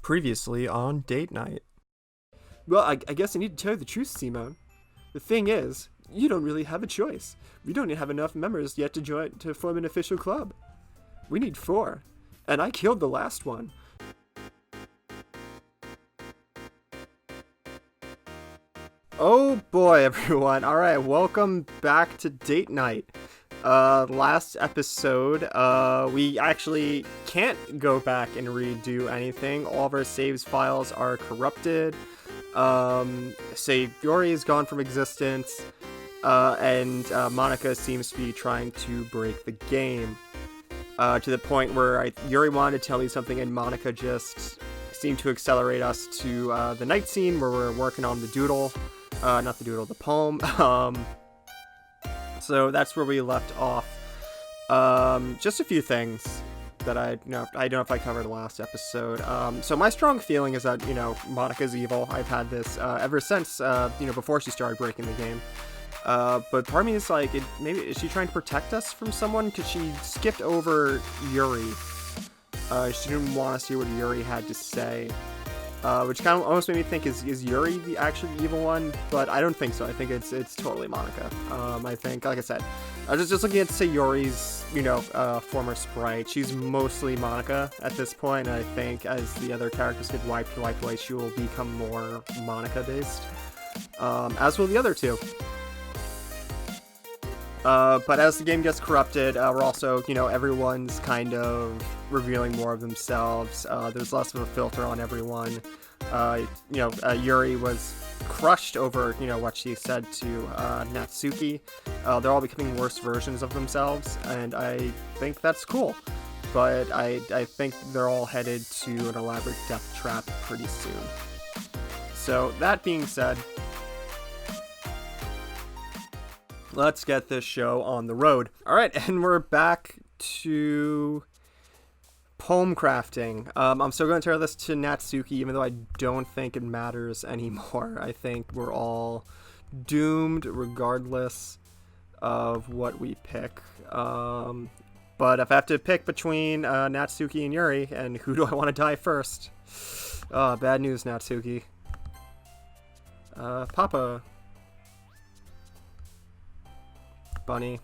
Previously on date night. Well, I guess I need to tell you the truth, Simone. The thing is, you don't really have a choice. We don't even have enough members yet to form an official club. We need 4, and I killed the last one. Oh boy, everyone. Alright, welcome back to date night. Last episode, we actually can't go back and redo anything. All of our saves files are corrupted. Yuri is gone from existence, and Monica seems to be trying to break the game. To the point where Yuri wanted to tell me something, and Monica just seemed to accelerate us to the night scene where we're working on the doodle. Not the doodle, the poem. So that's where we left off. Just a few things that I don't know if I covered last episode. So my strong feeling is that, Monica's evil. I've had this ever since, before she started breaking the game. But part of me is like, maybe is she trying to protect us from someone? Because she skipped over Yuri. She didn't want to see what Yuri had to say. Which kind of almost made me think, is Yuri the actual evil one? But I don't think so. I think it's totally Monica. I think, like I said, I was just looking at, say, Yuri's, former sprite. She's mostly Monica at this point, and I think as the other characters get wiped away, she will become more Monica-based. As will the other two. But as the game gets corrupted, we're also, everyone's kind of revealing more of themselves. There's less of a filter on everyone. Yuri was crushed over, what she said to Natsuki. They're all becoming worse versions of themselves, and I think that's cool. But I think they're all headed to an elaborate death trap pretty soon. So, that being said, let's get this show on the road. Alright, and we're back to poem crafting. I'm still going to tell this to Natsuki, even though I don't think it matters anymore. I think we're all doomed regardless of what we pick. But if I have to pick between Natsuki and Yuri, and who do I want to die first? Bad news, Natsuki. Papa. Bunny.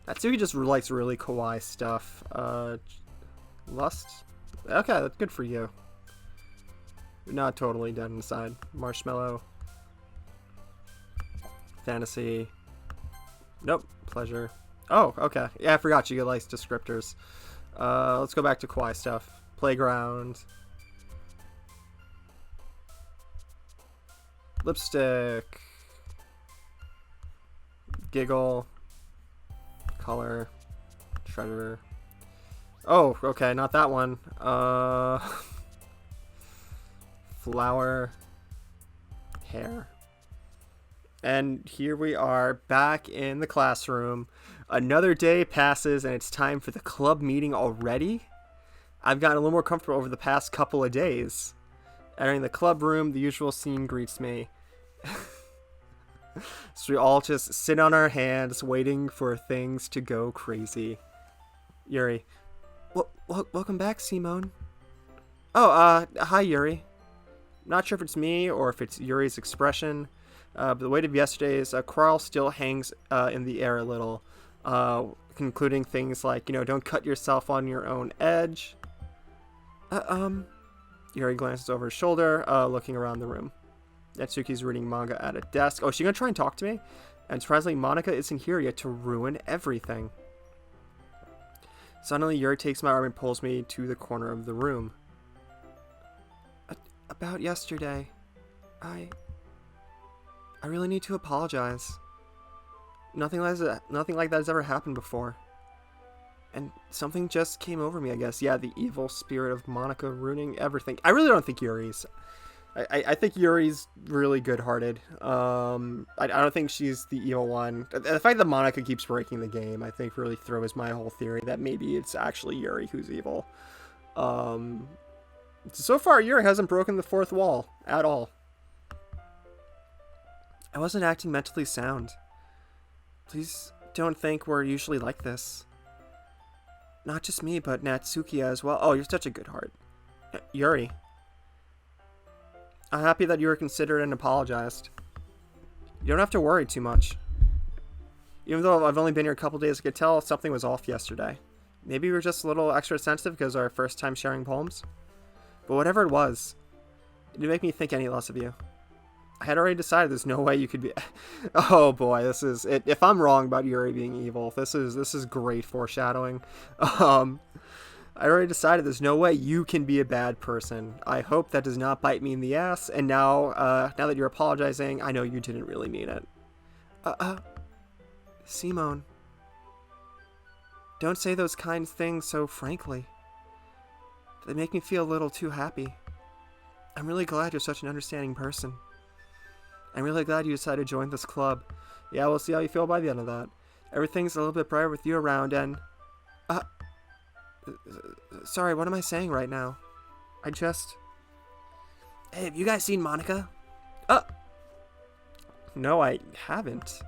Natsuki just likes really kawaii stuff. Lust? Okay, that's good for you. You're not totally dead inside. Marshmallow. Fantasy. Nope. Pleasure. Oh, okay. Yeah, I forgot you likes descriptors. Let's go back to kawaii stuff. Playground. Lipstick. Giggle. Color. Treasure. Oh, okay, not that one. Flower. Hair. And here we are, back in the classroom. Another day passes, and it's time for the club meeting already? I've gotten a little more comfortable over the past couple of days. Entering the club room, the usual scene greets me. So we all just sit on our hands, waiting for things to go crazy. Yuri. Welcome back, Simone. Oh, hi, Yuri. Not sure if it's me or if it's Yuri's expression, but the weight of yesterday's quarrel still hangs in the air a little, concluding things like, don't cut yourself on your own edge. Yuri glances over his shoulder, looking around the room. Natsuki's reading manga at a desk. Oh, is she gonna try and talk to me? And surprisingly, Monica isn't here yet to ruin everything. Suddenly, Yuri takes my arm and pulls me to the corner of the room. About yesterday, I really need to apologize. Nothing like that has ever happened before. And something just came over me, I guess. Yeah, the evil spirit of Monica ruining everything. I really don't think Yuri's. I think Yuri's really good-hearted. I don't think she's the evil one. The fact that Monica keeps breaking the game, I think, really throws my whole theory that maybe it's actually Yuri who's evil. So far, Yuri hasn't broken the fourth wall at all. I wasn't acting mentally sound. Please don't think we're usually like this. Not just me, but Natsuki as well. Oh, you're such a good heart. Yuri. I'm happy that you were considerate and apologized. You don't have to worry too much. Even though I've only been here a couple days, I could tell something was off yesterday. Maybe we were just a little extra sensitive because our first time sharing poems. But whatever it was, it didn't make me think any less of you. I had already decided there's no way you could be... Oh boy, this is... If I'm wrong about Yuri being evil, this is great foreshadowing. I already decided there's no way you can be a bad person. I hope that does not bite me in the ass. And now that you're apologizing, I know you didn't really mean it. Simone. Don't say those kind things so frankly. They make me feel a little too happy. I'm really glad you're such an understanding person. I'm really glad you decided to join this club. Yeah, we'll see how you feel by the end of that. Everything's a little bit brighter with you around and... Sorry, what am I saying right now? Hey, have you guys seen Monica? No, I haven't.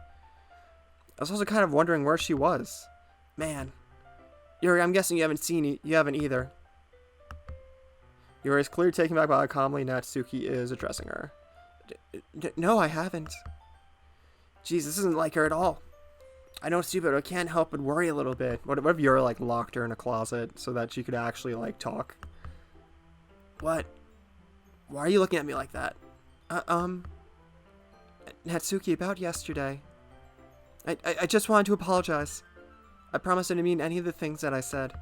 I was also kind of wondering where she was. Man. Yuri, I'm guessing you haven't either. Yuri is clearly taken back by how calmly Natsuki is addressing her. No, I haven't. Jeez, this isn't like her at all. I know it's stupid, but I can't help but worry a little bit. What if Yuri, like, locked her in a closet so that she could actually, like, talk? What? Why are you looking at me like that? Natsuki, about yesterday. I just wanted to apologize. I promise I didn't mean any of the things that I said.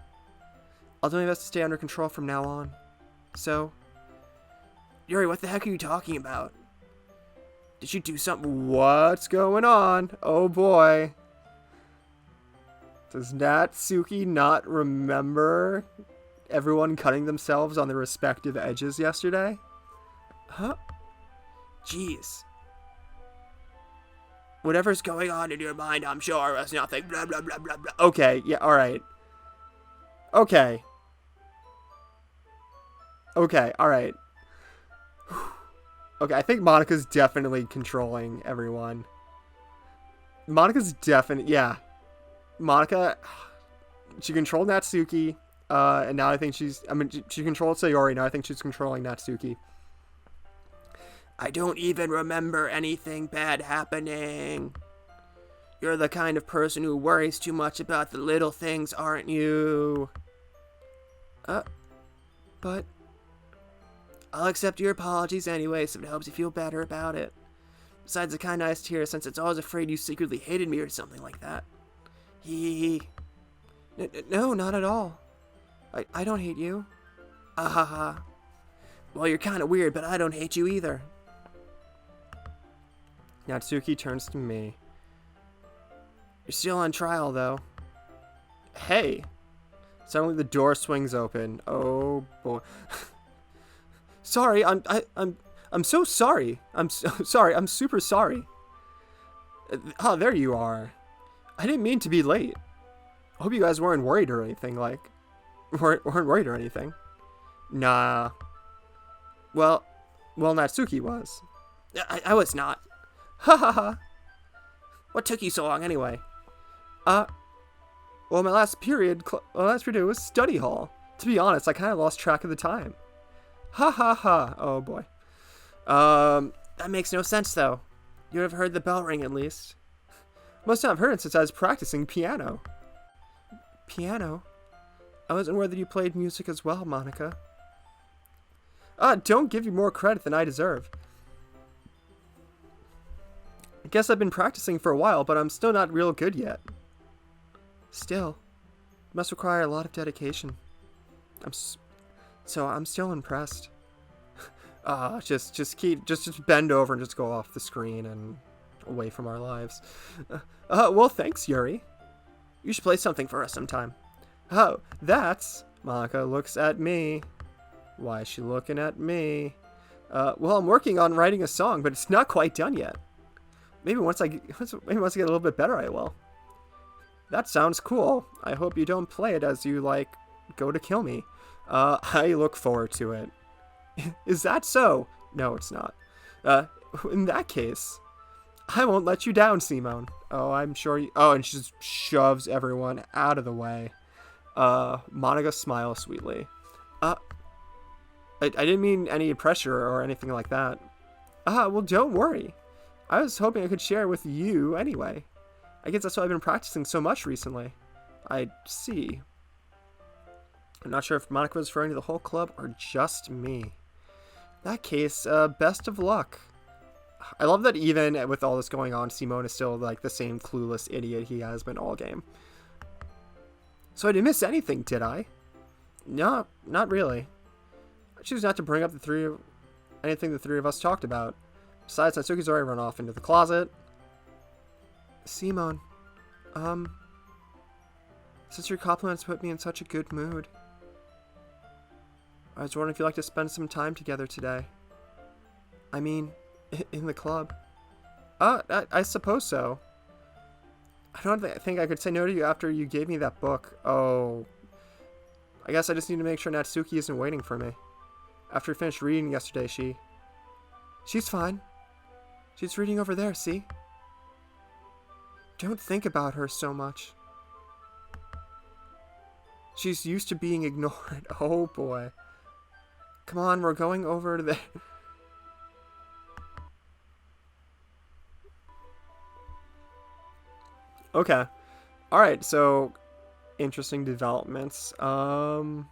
I'll do my best to stay under control from now on. So... Yuri, what the heck are you talking about? Did you do something? What's going on? Oh boy. Does Natsuki not remember everyone cutting themselves on their respective edges yesterday? Huh? Jeez. Whatever's going on in your mind, I'm sure it's nothing. Blah, blah, blah, blah, blah. Okay, yeah, alright. Okay, alright. Okay, I think Monica's definitely controlling everyone. Yeah. Monica, she controlled Natsuki, and now I think she controlled Sayori, now I think she's controlling Natsuki. I don't even remember anything bad happening. You're the kind of person who worries too much about the little things, aren't you? But... I'll accept your apologies anyway, so it helps you feel better about it. Besides, it's kinda nice to hear, since it's always afraid you secretly hated me or something like that. No, not at all. I don't hate you. Ahaha. Well, you're kinda weird, but I don't hate you either. Natsuki turns to me. You're still on trial, though. Hey! Suddenly the door swings open. Oh, boy. Sorry, I'm so sorry. I'm so sorry. I'm super sorry. Oh, there you are. I didn't mean to be late. I hope you guys weren't worried or anything, like... weren't worried or anything. Nah. Well, Natsuki was. I was not. Ha ha ha. What took you so long anyway? Well, my last period was study hall. To be honest, I kind of lost track of the time. Ha ha ha. Oh boy. That makes no sense though. You would have heard the bell ring at least. Must not have heard it since I was practicing piano. Piano? I wasn't aware that you played music as well, Monica. Don't give you more credit than I deserve. I guess I've been practicing for a while, but I'm still not real good yet. Still, it must require a lot of dedication. I'm still impressed. Just bend over and just go off the screen and away from our lives. Well, thanks, Yuri. You should play something for us sometime. Oh, that's... Monica looks at me. Why is she looking at me? Well, I'm working on writing a song, but it's not quite done yet. Maybe once I get a little bit better, I will. That sounds cool. I hope you don't play it as you, like, go to kill me. I look forward to it. Is that so? No, it's not. In that case, I won't let you down, Simone. Oh, I'm sure you... Oh, and she just shoves everyone out of the way. Monica smiles sweetly. I didn't mean any pressure or anything like that. Well, don't worry. I was hoping I could share with you anyway. I guess that's why I've been practicing so much recently. I see. I'm not sure if Monica was referring to the whole club or just me. In that case, best of luck. I love that even with all this going on, Simone is still like the same clueless idiot he has been all game. So I didn't miss anything, did I? No, not really. I choose not to bring up anything the three of us talked about. Besides, Natsuki's already run off into the closet. Simone, since your compliments put me in such a good mood, I was wondering if you'd like to spend some time together today. I mean, in the club. I suppose so. I don't think I could say no to you after you gave me that book. Oh. I guess I just need to make sure Natsuki isn't waiting for me. After we finished reading yesterday, She's fine. She's reading over there, see? Don't think about her so much. She's used to being ignored. Oh boy. Come on, we're going over to there. Okay. Alright, so interesting developments. You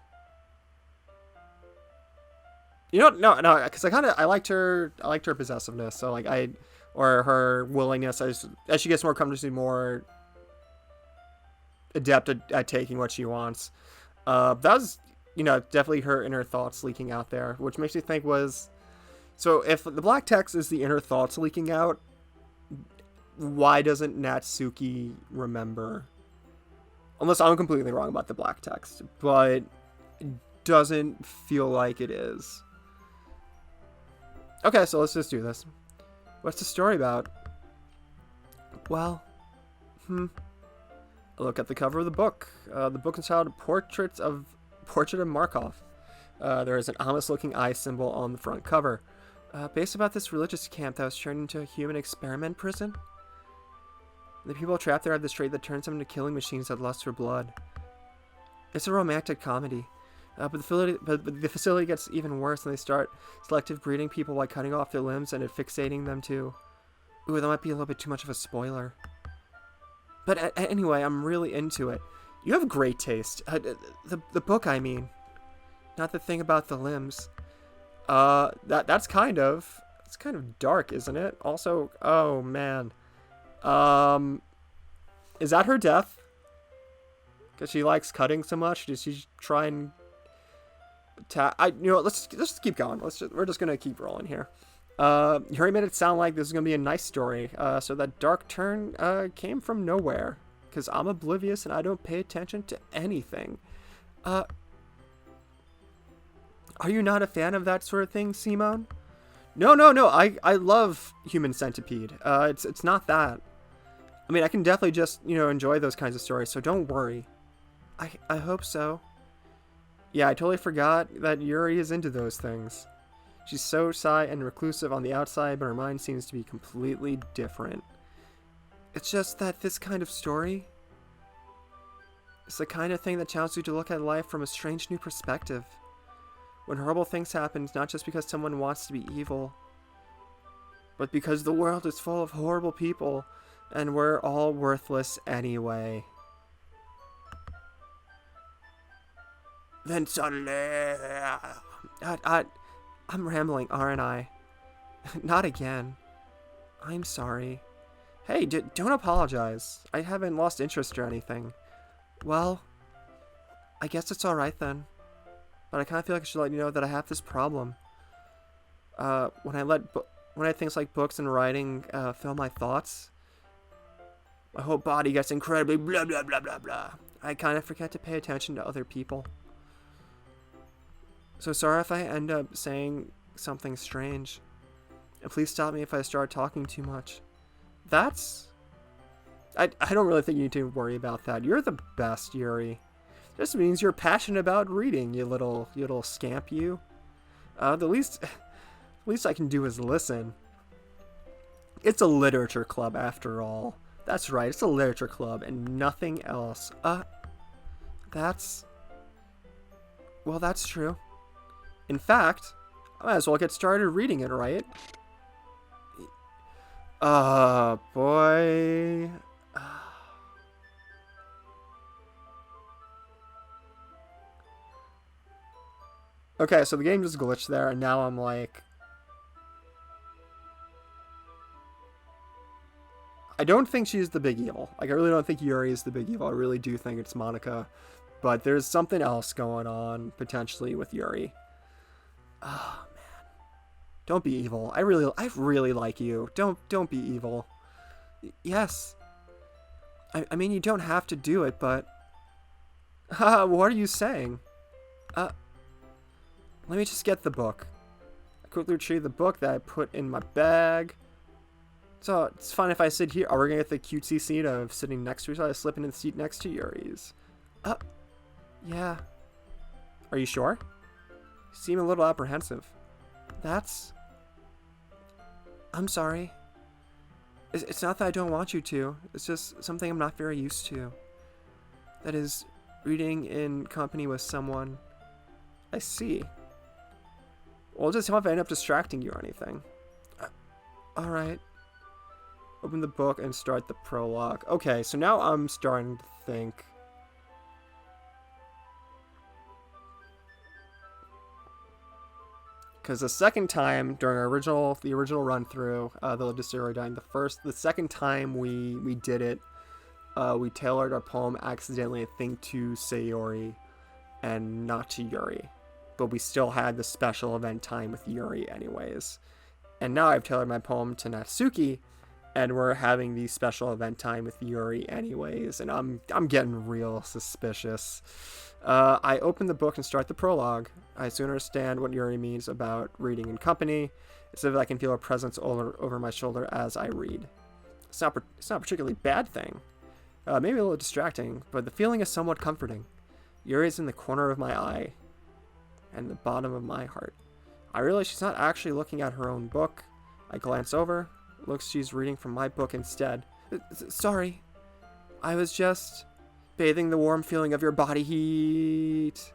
know, no, because I liked her possessiveness. So like or her willingness as she gets more comfortable, more adept at taking what she wants. That was, definitely her inner thoughts leaking out there, which makes me think so if the black text is the inner thoughts leaking out, why doesn't Natsuki remember? Unless I'm completely wrong about the black text, but it doesn't feel like it is. Okay, so let's just do this. What's the story about? Well, I look at the cover of the book. The book is titled Portrait of Markov. There is an ominous-looking eye symbol on the front cover. Based about this religious camp that was turned into a human experiment prison. The people trapped there have this trait that turns them into killing machines that lust for blood. It's a romantic comedy. But the facility gets even worse when they start selective breeding people by cutting off their limbs and fixating them too. Ooh, that might be a little bit too much of a spoiler. But anyway, I'm really into it. You have great taste. The book, I mean. Not the thing about the limbs. That's kind of dark, isn't it? Also, oh man. Is that her death? Because she likes cutting so much? Does she try and let's just keep going. We're just gonna keep rolling here. You already made it sound like this is gonna be a nice story. So that dark turn came from nowhere. Because I'm oblivious and I don't pay attention to anything. Are you not a fan of that sort of thing, Simone? No. I love Human Centipede. It's not that. I mean, I can definitely just enjoy those kinds of stories. So don't worry. I hope so. Yeah, I totally forgot that Yuri is into those things. She's so shy and reclusive on the outside, but her mind seems to be completely different. It's just that this kind of story is the kind of thing that challenges you to look at life from a strange new perspective. When horrible things happen, not just because someone wants to be evil, but because the world is full of horrible people, and we're all worthless anyway. Then suddenly, I'm rambling, aren't I? Not again. I'm sorry. Hey, don't apologize. I haven't lost interest or anything. Well, I guess it's alright then. But I kind of feel like I should let you know that I have this problem. When I things like books and writing fill my thoughts, my whole body gets incredibly blah blah blah blah blah. I kind of forget to pay attention to other people. So sorry if I end up saying something strange. And please stop me if I start talking too much. I don't really think you need to worry about that. You're the best, Yuri. This means you're passionate about reading, you little scamp, you. The least I can do is listen. It's a literature club after all. That's right, it's a literature club and nothing else. Well, that's true. In fact, I might as well get started reading it, right? Boy. Okay, so the game just glitched there, and now I'm like... I don't think she's the big evil. Like, I really don't think Yuri is the big evil. I really do think it's Monica. But there's something else going on, potentially, with Yuri. Oh, man. Don't be evil. I really like you. Don't be evil. Yes. I mean, you don't have to do it, but... what are you saying? Let me just get the book. I quickly retrieve the book that I put in my bag. So, it's fine if I sit here. Oh, we're gonna get the cutesy seat of sitting next to each other. I slip into the seat next to Yuri's. Yeah. Are you sure? You seem a little apprehensive. I'm sorry. It's not that I don't want you to. It's just something I'm not very used to. That is, reading in company with someone. I see. Well, just tell if I end up distracting you or anything. Alright. Open the book and start the prologue. Okay, so now I'm starting to think. Because the second time during the original run through, the Discovery dying, the second time we did it, we tailored our poem accidentally, I think, to Sayori and not to Yuri. But we still had the special event time with Yuri anyways. And now I've tailored my poem to Natsuki, and we're having the special event time with Yuri anyways, and I'm getting real suspicious. I open the book and start the prologue. I soon understand what Yuri means about reading in company. It's as if I can feel a presence over my shoulder as I read. It's not a particularly bad thing. Maybe a little distracting, but the feeling is somewhat comforting. Yuri's in the corner of my eye and the bottom of my heart. I realize she's not actually looking at her own book. I glance over. It looks she's reading from my book instead. Sorry. I was just bathing the warm feeling of your body heat.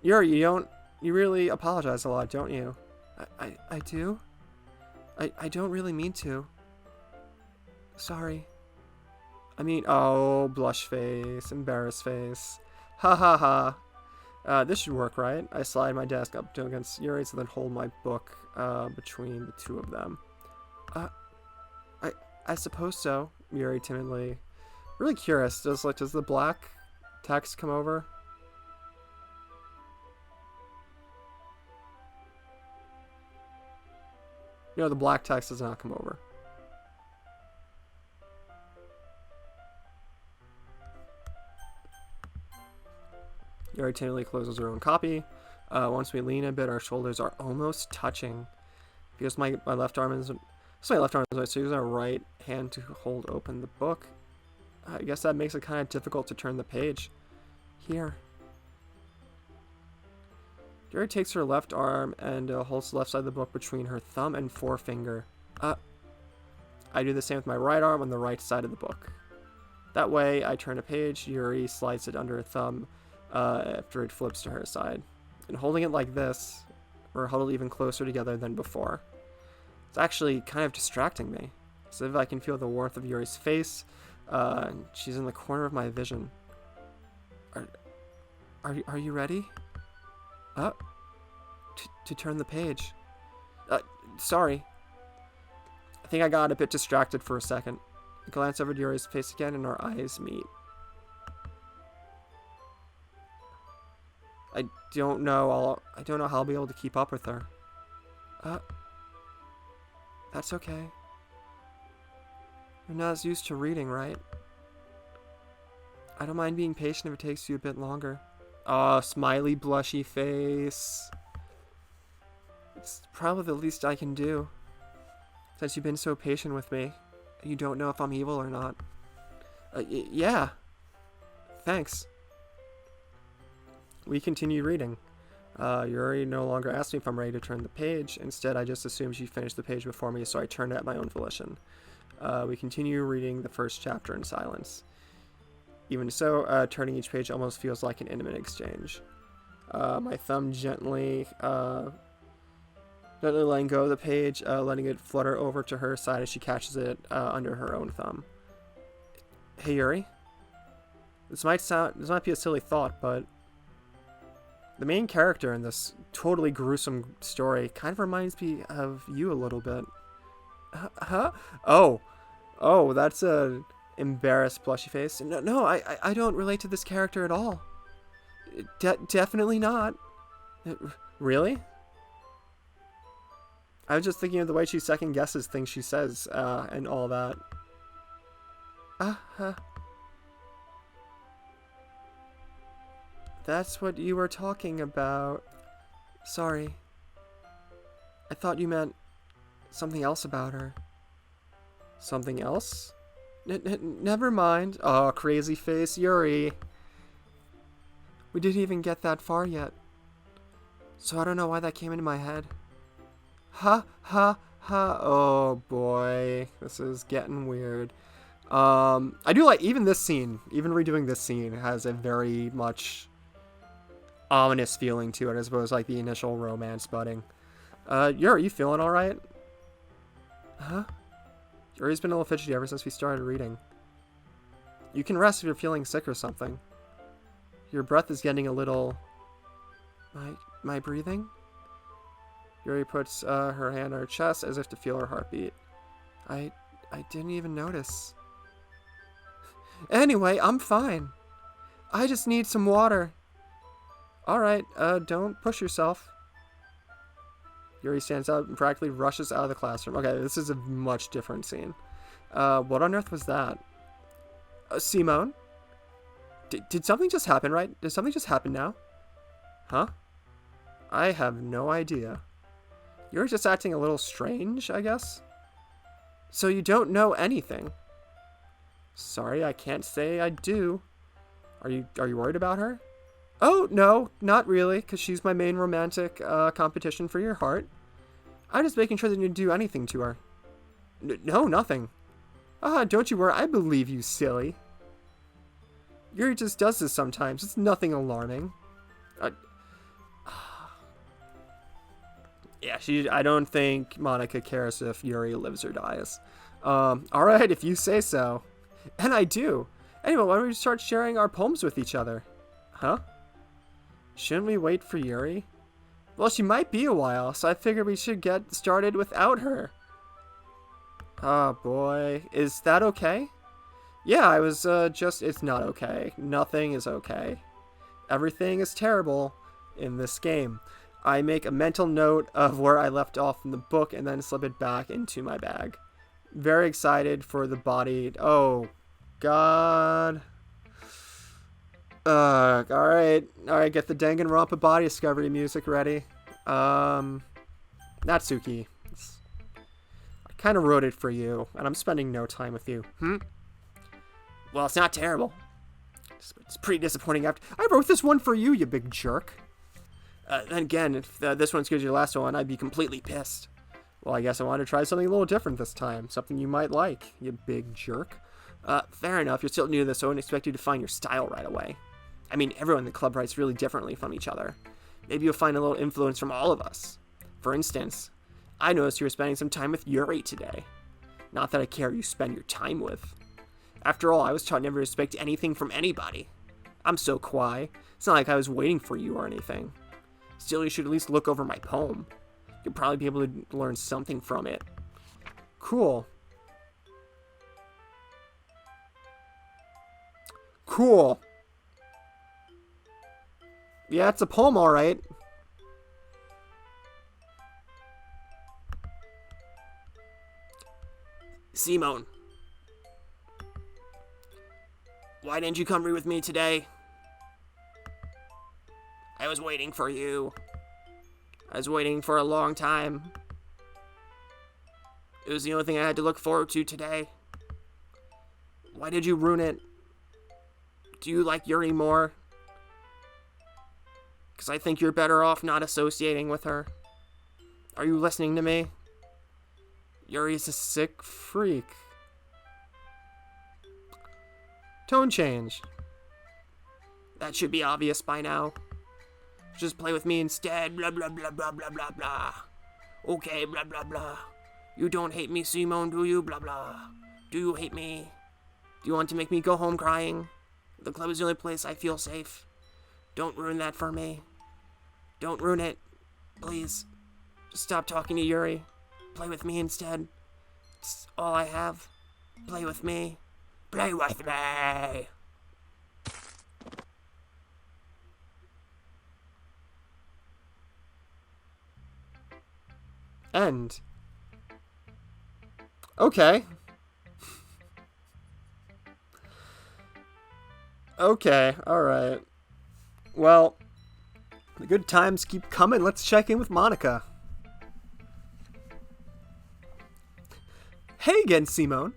Yuri, you really apologize a lot, don't you? I do? I don't really mean to. Sorry. I mean, oh, blush face, embarrassed face. Ha ha ha. This should work, right? I slide my desk up against Yuri's and then hold my book between the two of them. I suppose so, Yuri timidly. Really curious, does the black text come over? No, the black text does not come over. Yuri timidly closes her own copy. Once we lean a bit, our shoulders are almost touching. Because my left arm is... So my left arm is right, so use our right hand to hold open the book. I guess that makes it kind of difficult to turn the page. Here. Yuri takes her left arm and holds the left side of the book between her thumb and forefinger. I do the same with my right arm on the right side of the book. That way, I turn a page, Yuri slides it under her thumb after it flips to her side. And holding it like this, we're huddled even closer together than before. It's actually kind of distracting me. As if I can feel the warmth of Yuri's face. She's in the corner of my vision. Are you ready? To turn the page. Sorry. I think I got a bit distracted for a second. I glance over at Yuri's face again and our eyes meet. I don't know how I'll be able to keep up with her. That's okay. You're not as used to reading, right? I don't mind being patient if it takes you a bit longer. Oh, smiley, blushy face. It's probably the least I can do. Since you've been so patient with me. You don't know if I'm evil or not. Yeah. Thanks. We continue reading. Yuri no longer asks me if I'm ready to turn the page. Instead, I just assume she finished the page before me, so I turned it at my own volition. We continue reading the first chapter in silence. Even so, turning each page almost feels like an intimate exchange. My thumb gently letting go of the page, letting it flutter over to her side as she catches it under her own thumb. Hey Yuri, this might be a silly thought, but the main character in this totally gruesome story kind of reminds me of you a little bit. Huh? Oh, that's a embarrassed, blushy face. No, I don't relate to this character at all. Definitely not. Really? I was just thinking of the way she second guesses things she says, and all that. That's what you were talking about. Sorry. I thought you meant something else about her. Something else? Never mind. Oh, crazy face Yuri. We didn't even get that far yet. So I don't know why that came into my head. Ha. Oh boy. This is getting weird. I do like, even this scene, even redoing this scene has a very much ominous feeling to it as opposed to like the initial romance budding. Yuri, you feeling alright? Huh? Yuri's been a little fidgety ever since we started reading. You can rest if you're feeling sick or something. Your breath is getting a little... My breathing? Yuri puts her hand on her chest as if to feel her heartbeat. I didn't even notice. Anyway, I'm fine. I just need some water. Alright, don't push yourself. Yuri stands up and practically rushes out of the classroom. Okay, this is a much different scene. What on earth was that? Simone? Did something just happen, right? Did something just happen now? Huh? I have no idea. You're just acting a little strange, I guess? So you don't know anything? Sorry, I can't say I do. Are you worried about her? Oh, no, not really, because she's my main romantic competition for your heart. I'm just making sure that you didn't do anything to her. No, nothing. Don't you worry, I believe you, silly. Yuri just does this sometimes. It's nothing alarming. Yeah, I don't think Monica cares if Yuri lives or dies. Alright, if you say so. And I do. Anyway, why don't we start sharing our poems with each other? Huh? Shouldn't we wait for Yuri? Well, she might be a while, so I figured we should get started without her. Oh boy, is that okay? Yeah, I was it's not okay. Nothing is okay. Everything is terrible in this game. I make a mental note of where I left off in the book and then slip it back into my bag. Very excited for the body. Oh, God. Alright, get the Danganronpa body discovery music ready. Natsuki. I kind of wrote it for you, and I'm spending no time with you. Well, it's not terrible. It's pretty disappointing after... I wrote this one for you, you big jerk. Then again, if this one's good as your last one, I'd be completely pissed. Well, I guess I wanted to try something a little different this time. Something you might like, you big jerk. Fair enough, you're still new to this, so I wouldn't expect you to find your style right away. I mean, everyone in the club writes really differently from each other. Maybe you'll find a little influence from all of us. For instance, I noticed you were spending some time with Yuri today. Not that I care who you spend your time with. After all, I was taught never to expect anything from anybody. I'm so quiet. It's not like I was waiting for you or anything. Still, you should at least look over my poem. You'll probably be able to learn something from it. Cool. Cool. Yeah, it's a poem, alright. Simone. Why didn't you come read with me today? I was waiting for you. I was waiting for a long time. It was the only thing I had to look forward to today. Why did you ruin it? Do you like Yuri more? Because I think you're better off not associating with her. Are you listening to me? Yuri's a sick freak. Tone change. That should be obvious by now. Just play with me instead. Blah, blah, blah, blah, blah, blah, blah. Okay, blah, blah, blah. You don't hate me, Simone, do you? Blah, blah. Do you hate me? Do you want to make me go home crying? The club is the only place I feel safe. Don't ruin that for me. Don't ruin it. Please. Just stop talking to Yuri. Play with me instead. It's all I have. Play with me. Play with me. End. Okay. Okay, alright. Well, the good times keep coming. Let's check in with Monica. Hey again, Simone.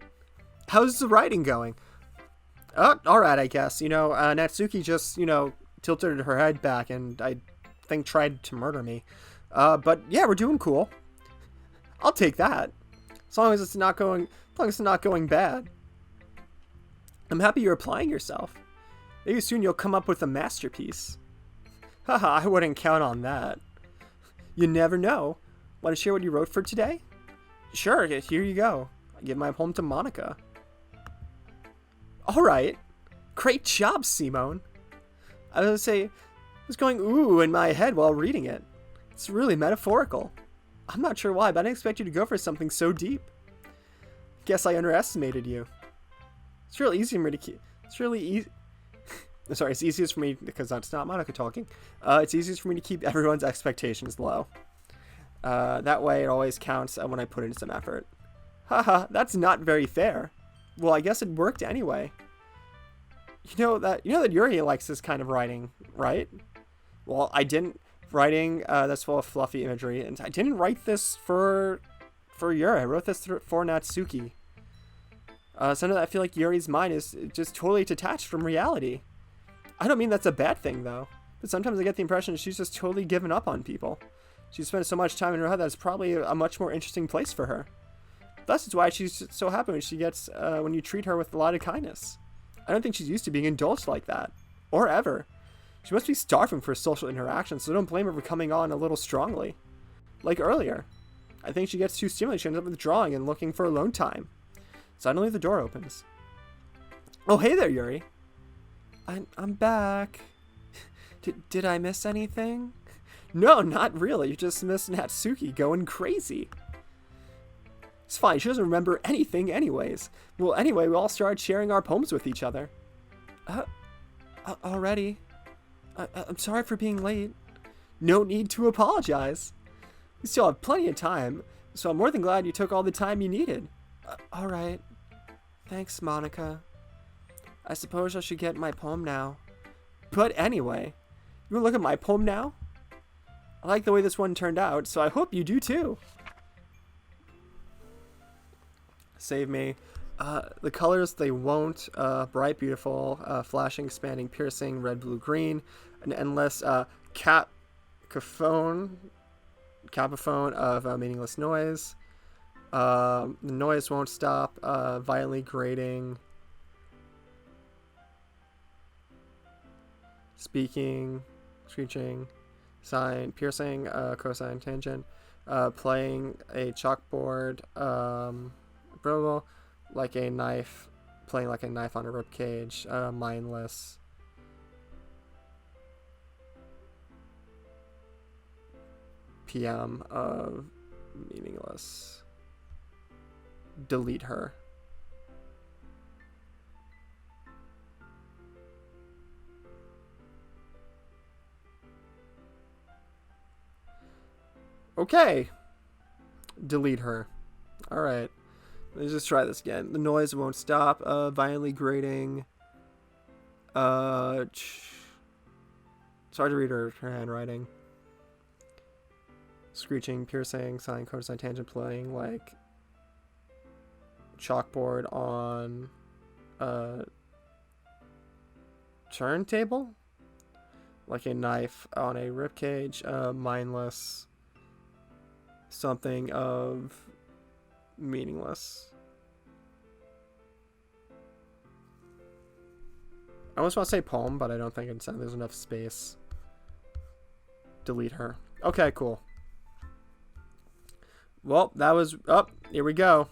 How's the writing going? Alright, I guess. Natsuki just, tilted her head back and I think tried to murder me. But yeah, we're doing cool. I'll take that. As long as it's not going bad. I'm happy you're applying yourself. Maybe soon you'll come up with a masterpiece. Haha, I wouldn't count on that. You never know. Want to share what you wrote for today? Sure, here you go. I give my poem to Monica. Alright. Great job, Simone. I was going ooh in my head while reading it. It's really metaphorical. I'm not sure why, but I didn't expect you to go for something so deep. Guess I underestimated you. It's really easy for me to keep. It's really easy. Sorry, it's easiest for me because that's not Monica talking. It's easiest for me to keep everyone's expectations low. That way, it always counts when I put in some effort. Haha, that's not very fair. Well, I guess it worked anyway. You know that Yuri likes this kind of writing, right? Well, I didn't. Writing that's full of fluffy imagery, and I didn't write this for Yuri. I wrote this for Natsuki. Sometimes I feel like Yuri's mind is just totally detached from reality. I don't mean that's a bad thing though, but sometimes I get the impression she's just totally given up on people. She spent so much time in her head that it's probably a much more interesting place for her. Thus, it's why she's so happy when she gets when you treat her with a lot of kindness. I don't think she's used to being indulged like that, or ever. She must be starving for social interaction, so don't blame her for coming on a little strongly. Like earlier. I think she gets too stimulated, she ends up withdrawing and looking for alone time. Suddenly the door opens. Oh, hey there, Yuri. I'm back. Did I miss anything? No, not really. You just missed Natsuki going crazy. It's fine, she doesn't remember anything anyways. Well, anyway, we all started sharing our poems with each other. Already? I'm sorry for being late. No need to apologize. We still have plenty of time, so I'm more than glad you took all the time you needed. Alright. Thanks, Monica. I suppose I should get my poem now. But anyway, you wanna look at my poem now? I like the way this one turned out, so I hope you do too. Save me. The colors, they won't. Bright, beautiful, flashing, expanding, piercing, red, blue, green. An endless cacophone of meaningless noise. The noise won't stop. Violently grating. Speaking, screeching, sine, piercing, cosine, tangent. Playing a chalkboard. Brutal, like a knife. Playing like a knife on a ribcage. Mindless. PM of meaningless. Delete her. Okay. Delete her. Alright. Let's just try this again. The noise won't stop. Violently grating. It's hard to read her handwriting. Screeching, piercing, sine, cosine, tangent, playing like chalkboard on a turntable, like a knife on a ribcage. Mindless, something of meaningless. I almost want to say poem, but I don't think there's enough space. delete her. Okay, cool. Well, that was... Oh, here we go.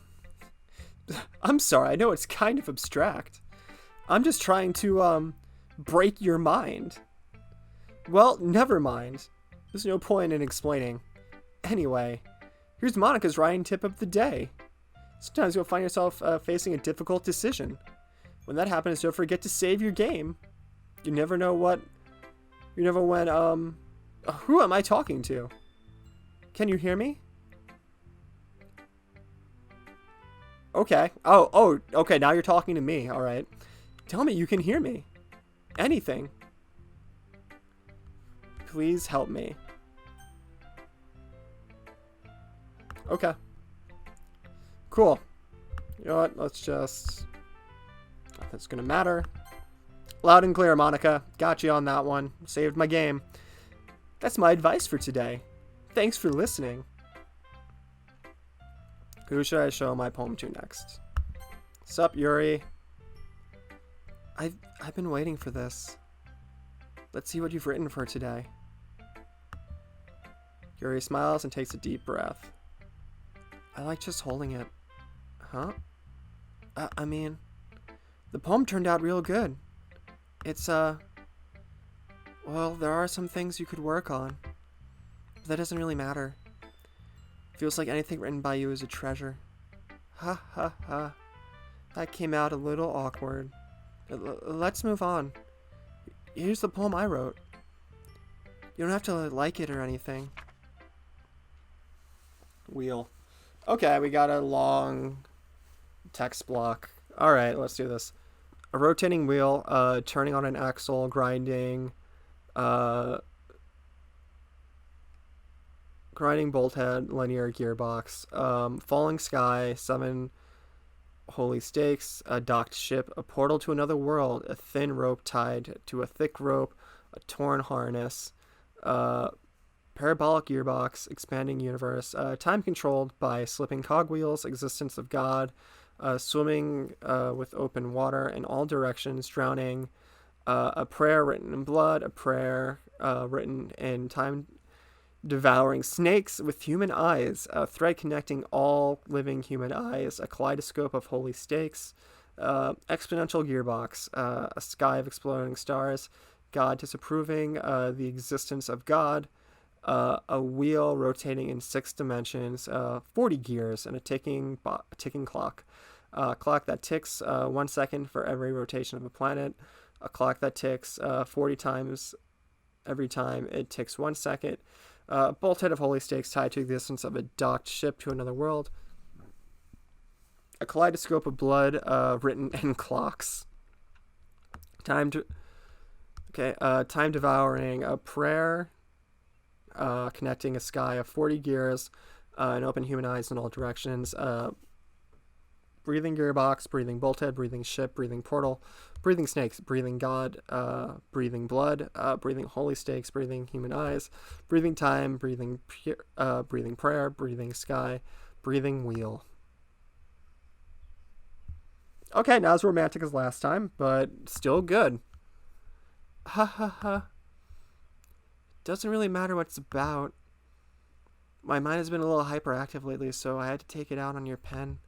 I'm sorry, I know it's kind of abstract. I'm just trying to, break your mind. Well, never mind. There's no point in explaining. Anyway, here's Monica's writing tip of the day. Sometimes you'll find yourself facing a difficult decision. When that happens, don't forget to save your game. You never know what... You never when, who am I talking to? Can you hear me? Okay. Oh, okay, now you're talking to me. Alright. Tell me you can hear me. Anything. Please help me. Okay. Cool. You know what? Let's just... Nothing's gonna matter. Loud and clear, Monica. Got you on that one. Saved my game. That's my advice for today. Thanks for listening. Who should I show my poem to next? Sup, Yuri? I've been waiting for this. Let's see what you've written for today. Yuri smiles and takes a deep breath. I like just holding it. Huh? I mean, the poem turned out real good. It's, well, there are some things you could work on. But that doesn't really matter. Feels like anything written by you is a treasure. Ha ha ha. That came out a little awkward. Let's move on. Here's the poem I wrote. You don't have to like it or anything. Wheel. Okay, we got a long text block. Alright, let's do this. A rotating wheel, turning on an axle, grinding, grinding bolt head, linear gearbox, falling sky, 7 holy stakes, a docked ship, a portal to another world, a thin rope tied to a thick rope, a torn harness, parabolic gearbox, expanding universe, time controlled by slipping cogwheels, existence of God, swimming with open water in all directions, drowning, a prayer written in blood, a prayer written in time, devouring snakes with human eyes, a thread connecting all living human eyes, a kaleidoscope of holy stakes, exponential gearbox, a sky of exploding stars, God disapproving the existence of God, a wheel rotating in 6 dimensions, 40 gears, and a ticking clock. A clock that ticks 1 second for every rotation of a planet. A clock that ticks 40 times every time it ticks 1 second. A bolthead of holy stakes tied to the existence of a docked ship to another world. A kaleidoscope of blood written in clocks. Time devouring, a prayer connecting a sky of 40 gears, and open human eyes in all directions. Breathing gearbox, breathing bolthead, breathing ship, breathing portal, breathing snakes, breathing God, breathing blood, breathing holy stakes, breathing human eyes, breathing time, breathing prayer, breathing sky, breathing wheel. Okay, not as romantic as last time, but still good. Ha ha ha. Doesn't really matter what it's about. My mind has been a little hyperactive lately, so I had to take it out on your pen.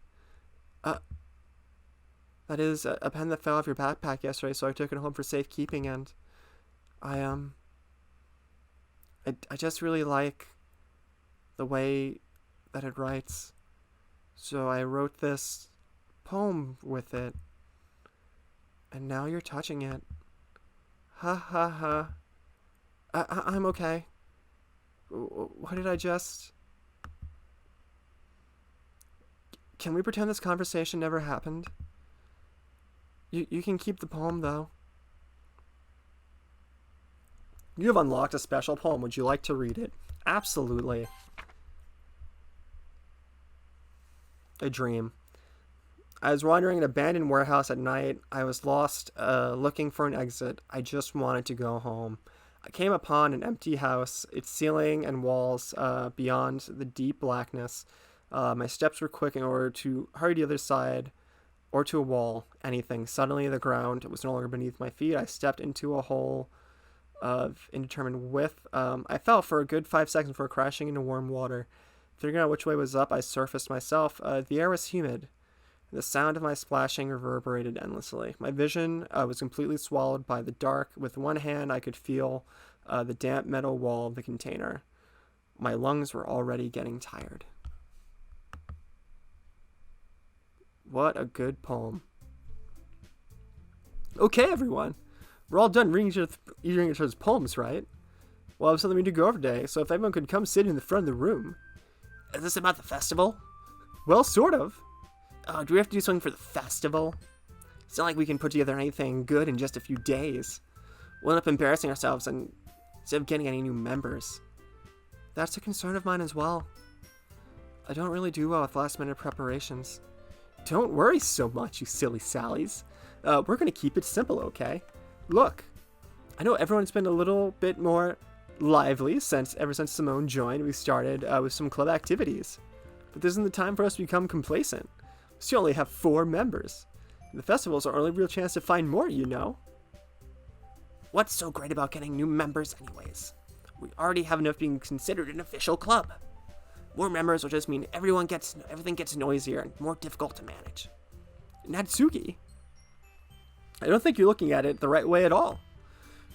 That is a pen that fell off your backpack yesterday, so I took it home for safekeeping, and I just really like the way that it writes. So I wrote this poem with it, and now you're touching it. Ha ha ha. I'm okay. What did I just... Can we pretend this conversation never happened? You can keep the poem, though. You have unlocked a special poem. Would you like to read it? Absolutely. A dream. I was wandering an abandoned warehouse at night. I was lost, looking for an exit. I just wanted to go home. I came upon an empty house, its ceiling and walls beyond the deep blackness. My steps were quick in order to hurry to the other side or to a wall, anything. Suddenly the ground was no longer beneath my feet. I stepped into a hole of indeterminate width. I fell for a good 5 seconds before crashing into warm water. Figuring out which way was up, I surfaced myself. The air was humid. The sound of my splashing reverberated endlessly. My vision was completely swallowed by the dark. With one hand, I could feel the damp metal wall of the container. My lungs were already getting tired. What a good poem. Okay, everyone. We're all done reading each other's poems, right? Well, I have something to go over today, so if everyone could come sit in the front of the room. Is this about the festival? Well, sort of. Do we have to do something for the festival? It's not like we can put together anything good in just a few days. We'll end up embarrassing ourselves and instead of getting any new members. That's a concern of mine as well. I don't really do well with last-minute preparations. Don't worry so much, you silly Sallies. We're going to keep it simple, okay? Look, I know everyone's been a little bit more lively ever since Simone joined. We started with some club activities. But this isn't the time for us to become complacent. We still only have 4 members. The festival's our only real chance to find more, you know. What's so great about getting new members anyways? We already have enough being considered an official club. More members will just mean everything gets noisier and more difficult to manage. Natsuki, I don't think you're looking at it the right way at all.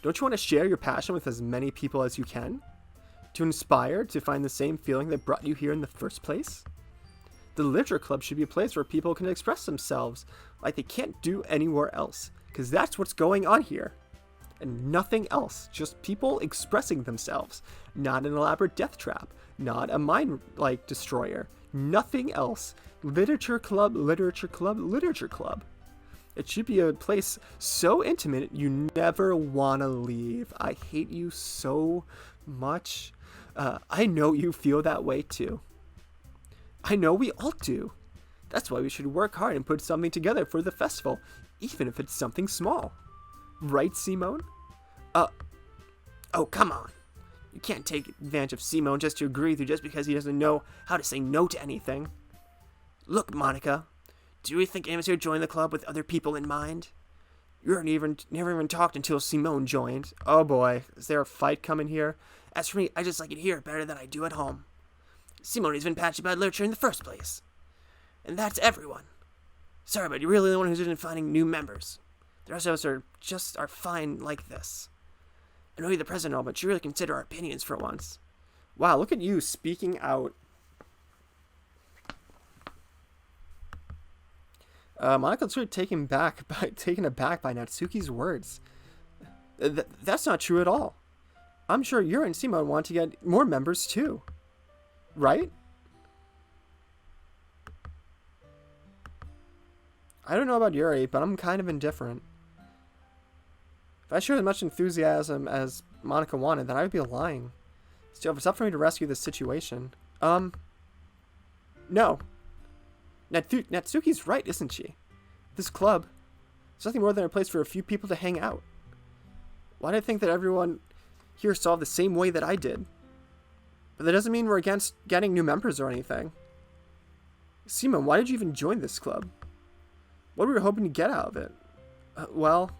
Don't you want to share your passion with as many people as you can? To inspire to find the same feeling that brought you here in the first place? The literature club should be a place where people can express themselves like they can't do anywhere else, because that's what's going on here. And nothing else, just people expressing themselves, not an elaborate death trap, not a mind destroyer, nothing else. Literature club, literature club, literature club. It should be a place so intimate you never want to leave. I hate you so much. I know you feel that way too. I know we all do. That's why we should work hard and put something together for the festival, even if it's something small. Right, Simone? Oh, come on. You can't take advantage of Simone just to agree with you just because he doesn't know how to say no to anything. Look, Monica, do you think anyone here joined the club with other people in mind? You never even talked until Simone joined. Oh boy, is there a fight coming here? As for me, I just like it here better than I do at home. Simone has been passionate about literature in the first place. And that's everyone. Sorry, but you're really the one who's interested in finding new members. The rest of us are fine like this. I know you're the president and all, but you really consider our opinions for once. Wow, look at you speaking out. Monika's really taken aback by Natsuki's words. That's not true at all. I'm sure Yuri and Simone want to get more members too. Right? I don't know about Yuri, but I'm kind of indifferent. If I showed as much enthusiasm as Monica wanted, then I would be lying. Still, if it's up for me to rescue this situation, no. Natsuki's right, isn't she? This club is nothing more than a place for a few people to hang out. Why do I think that everyone here saw the same way that I did? But that doesn't mean we're against getting new members or anything. Simon, why did you even join this club? What were you hoping to get out of it? Well,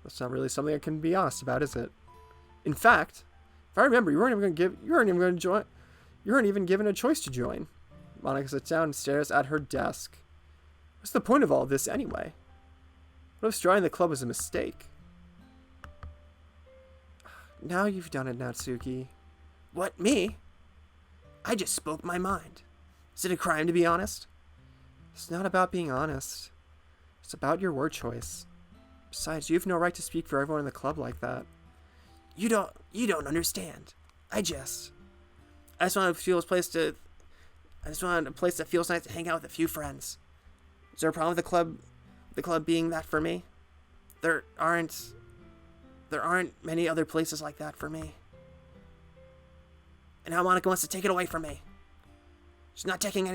that's not really something I can be honest about, is it? In fact, if I remember, you weren't even given a choice to join. Monica sits down and stares at her desk. What's the point of all this anyway? What if joining the club was a mistake? Now you've done it, Natsuki. What, me? I just spoke my mind. Is it a crime to be honest? It's not about being honest. It's about your word choice. Besides, you have no right to speak for everyone in the club like that. You don't understand. I just want a place that feels nice to hang out with a few friends. Is there a problem with the club being that for me? There aren't many other places like that for me. And now Monica wants to take it away from me. She's not taking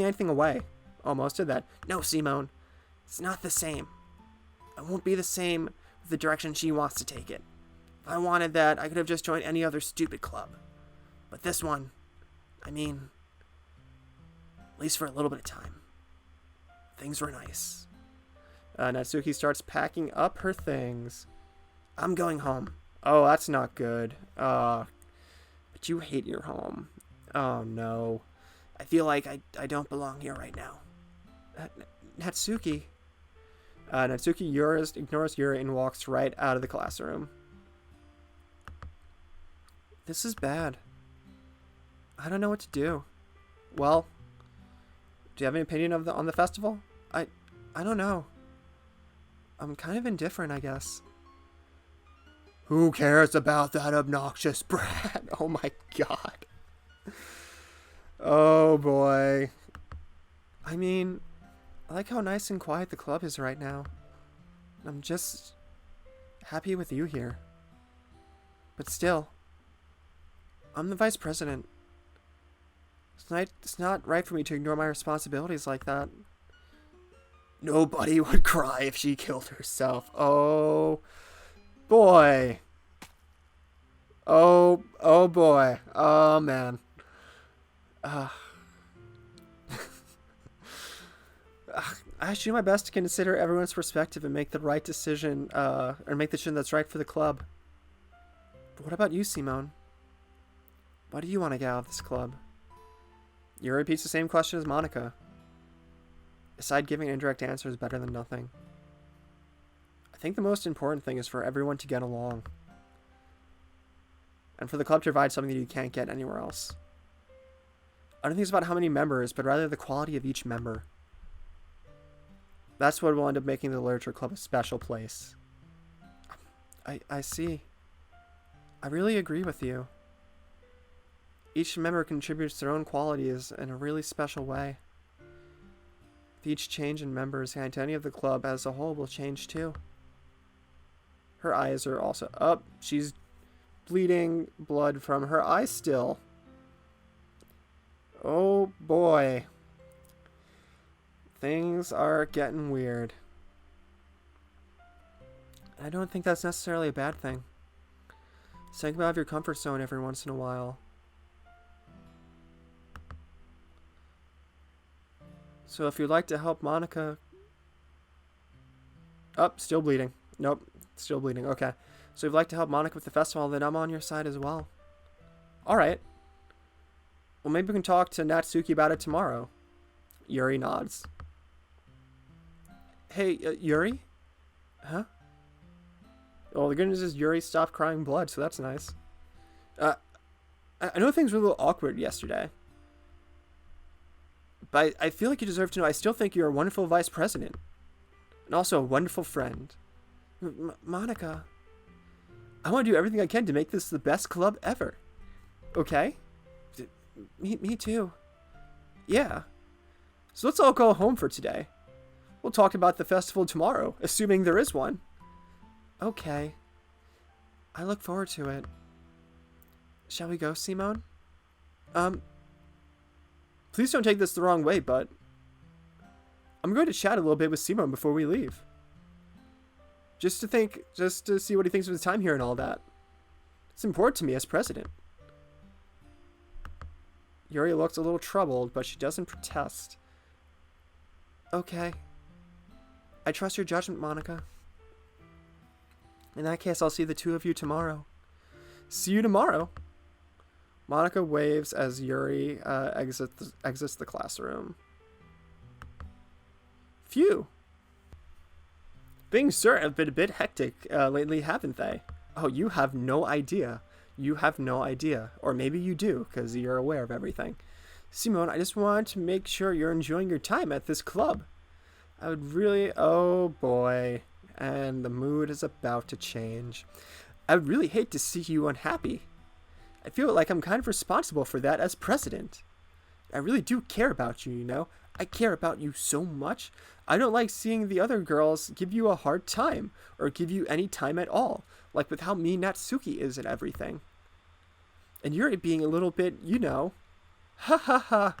anything away. Almost did that. No, Simone. It's not the same. It won't be the same with the direction she wants to take it. If I wanted that, I could have just joined any other stupid club. But this one, at least for a little bit of time, things were nice. Natsuki starts packing up her things. I'm going home. Oh, that's not good. But you hate your home. Oh, no. I feel like I don't belong here right now. Natsuki. Natsuki ignores Yuri and walks right out of the classroom. This is bad. I don't know what to do. Well, do you have any opinion on the festival? I don't know. I'm kind of indifferent, I guess. Who cares about that obnoxious brat? Oh my god. Oh boy. I mean, I like how nice and quiet the club is right now. I'm just happy with you here. But still, I'm the vice president. It's not right for me to ignore my responsibilities like that. Nobody would cry if she killed herself. Oh boy. Oh boy. Oh man. I should do my best to consider everyone's perspective and make the right decision, or make the decision that's right for the club. But what about you, Simone? Why do you want to get out of this club? Yuri repeats the same question as Monica. Aside, giving an indirect answer is better than nothing. I think the most important thing is for everyone to get along. And for the club to provide something that you can't get anywhere else. I don't think it's about how many members, but rather the quality of each member. That's what will end up making the Literature Club a special place. I see. I really agree with you. Each member contributes their own qualities in a really special way. With each change in members, the identity of the club as a whole will change too. Her eyes are also up. She's bleeding blood from her eyes still. Oh boy. Things are getting weird. I don't think that's necessarily a bad thing. Staying out of your comfort zone every once in a while. So if you'd like to help Monica... Oh, still bleeding. Nope, still bleeding. Okay. So if you'd like to help Monica with the festival, then I'm on your side as well. Alright. Well, maybe we can talk to Natsuki about it tomorrow. Yuri nods. Hey, Yuri? Huh? Well, the good news is Yuri stopped crying blood, so that's nice. I know things were a little awkward yesterday. But I feel like you deserve to know I still think you're a wonderful vice president. And also a wonderful friend. Monica. I want to do everything I can to make this the best club ever. Okay? Me too. Yeah. So let's all go home for today. We'll talk about the festival tomorrow, assuming there is one. Okay. I look forward to it. Shall we go, Simone? Please don't take this the wrong way, but I'm going to chat a little bit with Simone before we leave. Just to see what he thinks of his time here and all that. It's important to me as president. Yuri looks a little troubled, but she doesn't protest. Okay. I trust your judgment, Monica. In that case, I'll see the two of you tomorrow. See you tomorrow. Monica waves as Yuri exits the classroom. Phew. Things sure have been a bit hectic lately, haven't they? Oh, you have no idea. You have no idea. Or maybe you do, because you're aware of everything. Simone, I just wanted to make sure you're enjoying your time at this club. I would really... Oh, boy. And the mood is about to change. I would really hate to see you unhappy. I feel like I'm kind of responsible for that as president. I really do care about you, you know? I care about you so much. I don't like seeing the other girls give you a hard time, or give you any time at all, like with how mean Natsuki is and everything. And you're being a little bit, you know, ha ha ha.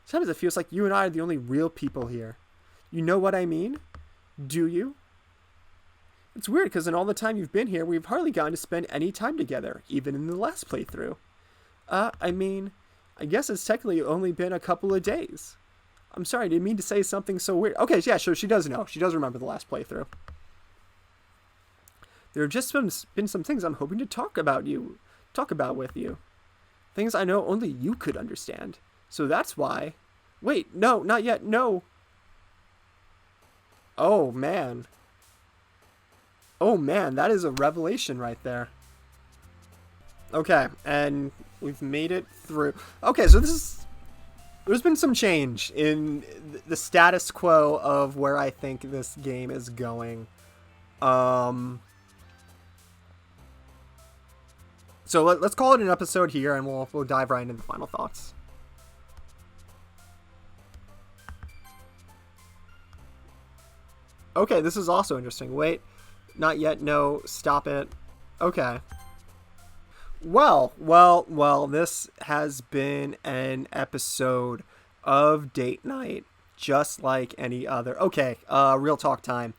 Sometimes it feels like you and I are the only real people here. You know what I mean? Do you? It's weird because in all the time you've been here, we've hardly gotten to spend any time together, even in the last playthrough. I mean, I guess it's technically only been a couple of days. I'm sorry, I didn't mean to say something so weird. Okay, yeah, sure, she does know. She does remember the last playthrough. There have just been some things I'm hoping to talk about with you. Things I know only you could understand. So that's why. Wait, no, not yet, no. Oh, man. Oh, man, that is a revelation right there. Okay, and we've made it through. Okay, so there's been some change in the status quo of where I think this game is going. So let's call it an episode here, and we'll dive right into the final thoughts. Okay, this is also interesting. Wait, not yet. No, stop it. Okay. Well, this has been an episode of Date Night, just like any other. Okay, real talk time.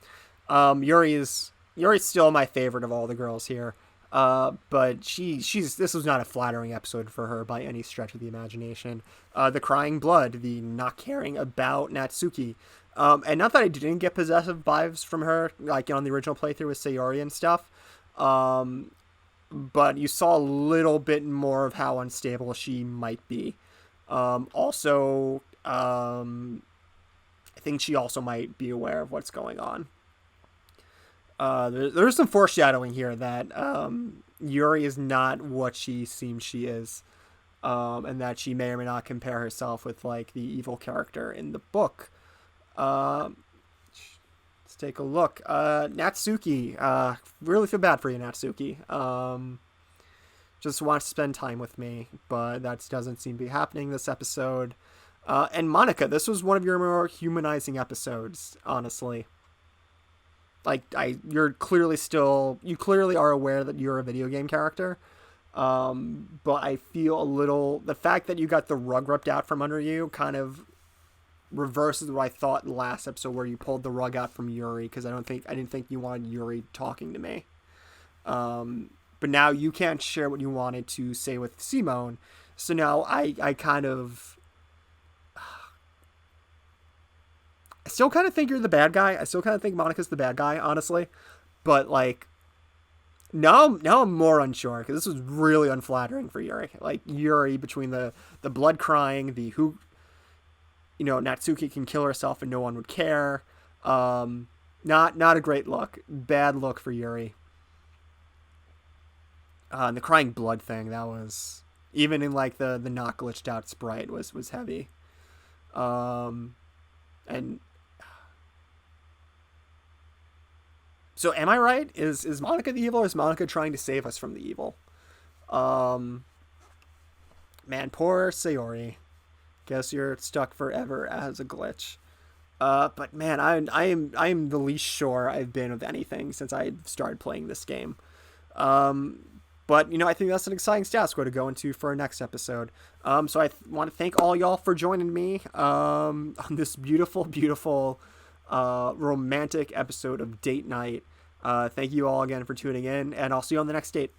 Yuri's still my favorite of all the girls here. But this was not a flattering episode for her by any stretch of the imagination. The crying blood, the not caring about Natsuki. And not that I didn't get possessive vibes from her, like on the original playthrough with Sayori and stuff. But you saw a little bit more of how unstable she might be. Also, I think she also might be aware of what's going on. There's some foreshadowing here that Yuri is not what she seems she is, and that she may or may not compare herself with like the evil character in the book. Let's take a look. Natsuki, really feel bad for you, Natsuki. Just wants to spend time with me, but that doesn't seem to be happening this episode. And Monica, this was one of your more humanizing episodes, honestly. Like, you clearly are aware that you're a video game character. But I feel the fact that you got the rug ripped out from under you kind of reverses what I thought in the last episode where you pulled the rug out from Yuri, because I didn't think you wanted Yuri talking to me. But now you can't share what you wanted to say with Simone. So now I kind of... I still kind of think you're the bad guy. I still kind of think Monica's the bad guy, honestly. But, like, now I'm more unsure, because this was really unflattering for Yuri. Like, Yuri, between the blood crying, Natsuki can kill herself and no one would care. Not a great look. Bad look for Yuri. And the crying blood thing, that was... Even in, like, the not glitched out sprite was heavy. And... So am I right? Is Monica the evil, or is Monica trying to save us from the evil? Man, poor Sayori. Guess you're stuck forever as a glitch. But man, I am the least sure I've been of anything since I started playing this game. But I think that's an exciting status quo to go into for our next episode. So I want to thank all y'all for joining me on this beautiful, beautiful, romantic episode of Date Night. Thank you all again for tuning in, and I'll see you on the next date.